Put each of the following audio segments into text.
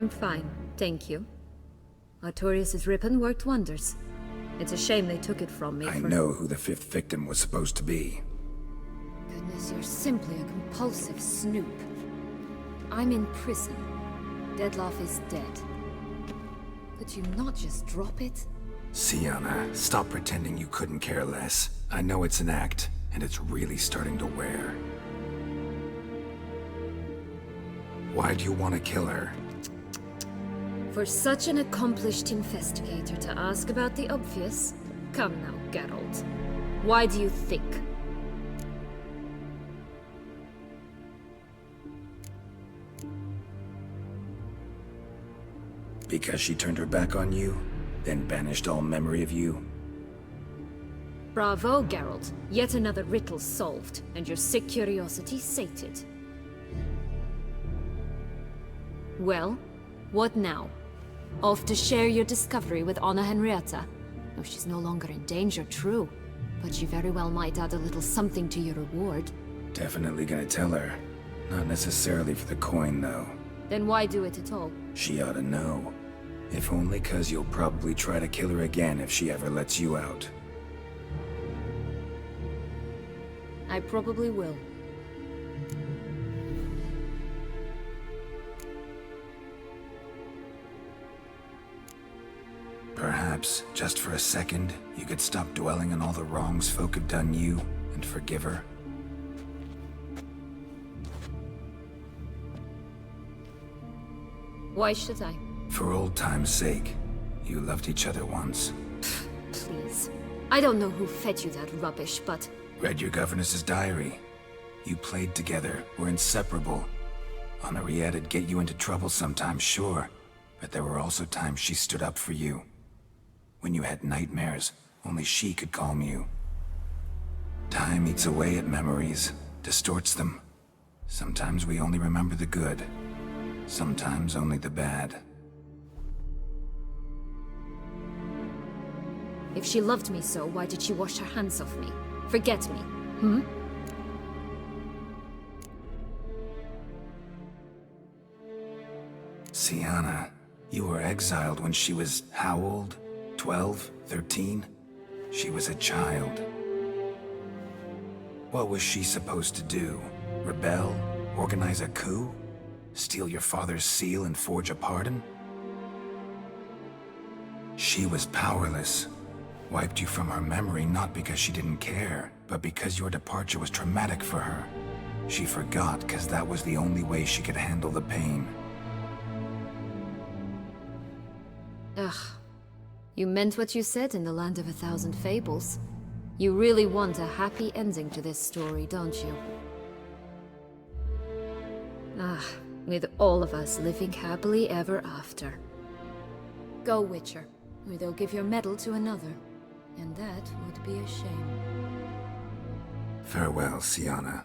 Fine, thank you. Artorias' ribbon worked wonders. It's a shame they took it from me I know who the fifth victim was supposed to be. Goodness, you're simply a compulsive snoop. I'm in prison. Dettlaff is dead. Could you not just drop it? Syanna, stop pretending you couldn't care less. I know it's an act, and it's really starting to wear. Why do you want to kill her? For such an accomplished investigator to ask about the obvious? Come now, Geralt. Why do you think? Because she turned her back on you, then banished all memory of you? Bravo, Geralt. Yet another riddle solved, and your sick curiosity sated. Well, what now? Off to share your discovery with Anna Henrietta? No, she's no longer in danger, true. But she very well might add a little something to your reward. Definitely gonna tell her. Not necessarily for the coin, though. Then why do it at all? She ought to know. If only 'cause you'll probably try to kill her again if she ever lets you out. I probably will. Perhaps, just for a second, you could stop dwelling on all the wrongs folk have done you, and forgive her. Why should I? For old time's sake. You loved each other once. Please. I don't know who fed you that rubbish, but... Read your governess's diary. You played together, were inseparable. Henriette'd get you into trouble sometimes, sure. But there were also times she stood up for you. When you had nightmares, only she could calm you. Time eats away at memories, distorts them. Sometimes we only remember the good. Sometimes only the bad. If she loved me so, why did she wash her hands off me? Forget me, hmm? Syanna, you were exiled when she was how old? 12? 13? She was a child. What was she supposed to do? Rebel? Organize a coup? Steal your father's seal and forge a pardon? She was powerless. Wiped you from her memory not because she didn't care, but because your departure was traumatic for her. She forgot because that was the only way she could handle the pain. Ugh. You meant what you said in the Land of a Thousand Fables. You really want a happy ending to this story, don't you? Ah, with all of us living happily ever after. Go, Witcher, or they'll give your medal to another. And that would be a shame. Farewell, Syanna.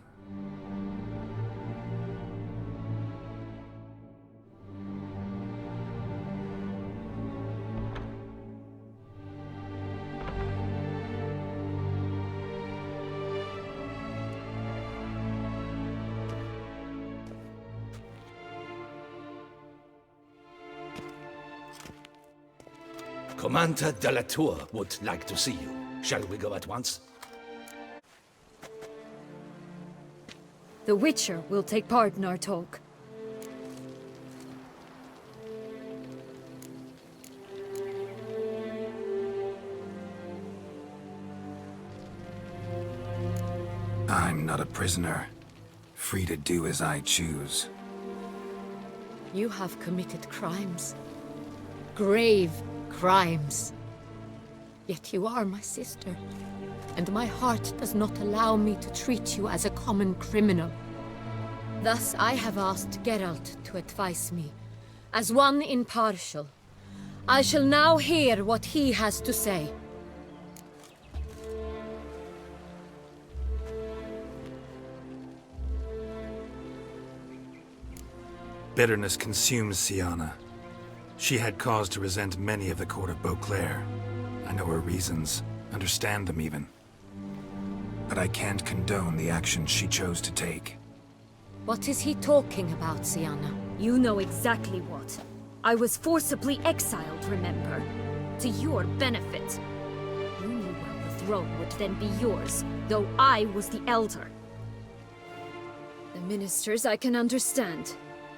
Commander de la Tour would like to see you. Shall we go at once? The Witcher will take part in our talk. I'm not a prisoner. Free to do as I choose. You have committed crimes. Grave crimes. Yet you are my sister, and my heart does not allow me to treat you as a common criminal. Thus I have asked Geralt to advise me, as one impartial. I shall now hear what he has to say. Bitterness consumes Syanna. She had cause to resent many of the court of Beauclair. I know her reasons, understand them even. But I can't condone the actions she chose to take. What is he talking about, Syanna? You know exactly what. I was forcibly exiled, remember? To your benefit. You knew well the throne would then be yours, though I was the elder. The ministers I can understand.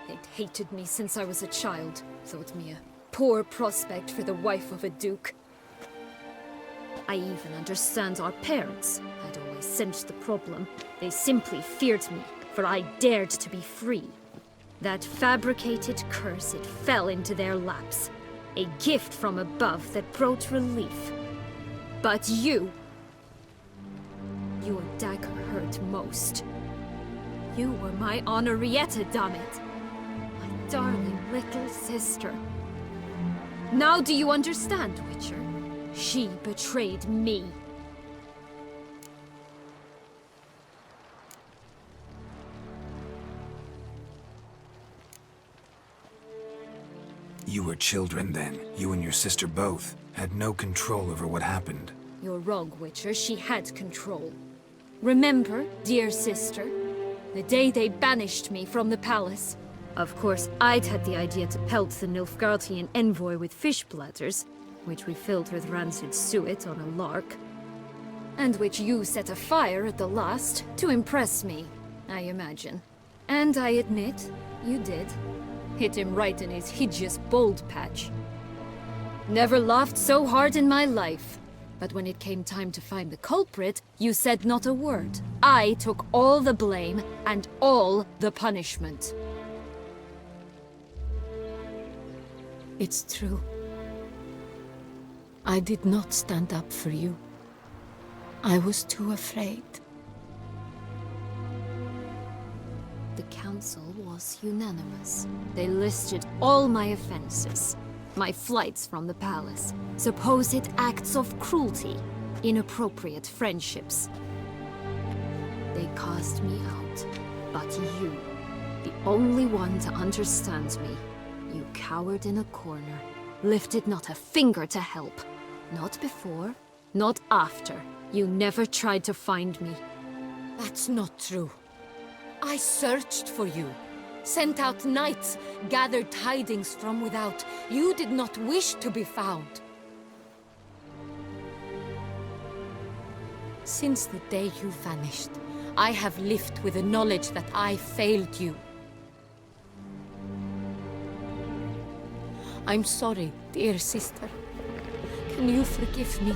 They'd hated me since I was a child, thought me a poor prospect for the wife of a duke. I even understand our parents. I'd always sensed the problem. They simply feared me, for I dared to be free. That fabricated curse, it fell into their laps. A gift from above that brought relief. But you... Your dagger hurt most. You were my Honorrietta, damn it! My darling little sister. Now do you understand, Witcher? She betrayed me. You were children then. You and your sister both had no control over what happened. You're wrong, Witcher. She had control. Remember, dear sister, the day they banished me from the palace? Of course, I'd had the idea to pelt the Nilfgaardian envoy with fish bladders, which we filled with rancid suet on a lark. And which you set afire at the last, to impress me, I imagine. And I admit, you did. Hit him right in his hideous bald patch. Never laughed so hard in my life. But when it came time to find the culprit, you said not a word. I took all the blame and all the punishment. It's true. I did not stand up for you. I was too afraid. The council was unanimous. They listed all my offenses. My flights from the palace, supposed acts of cruelty, inappropriate friendships. They cast me out, but you, the only one to understand me, you cowered in a corner, lifted not a finger to help. Not before, not after. You never tried to find me. That's not true. I searched for you. Sent out knights, gathered tidings from without. You did not wish to be found. Since the day you vanished, I have lived with the knowledge that I failed you. I'm sorry, dear sister. Can you forgive me?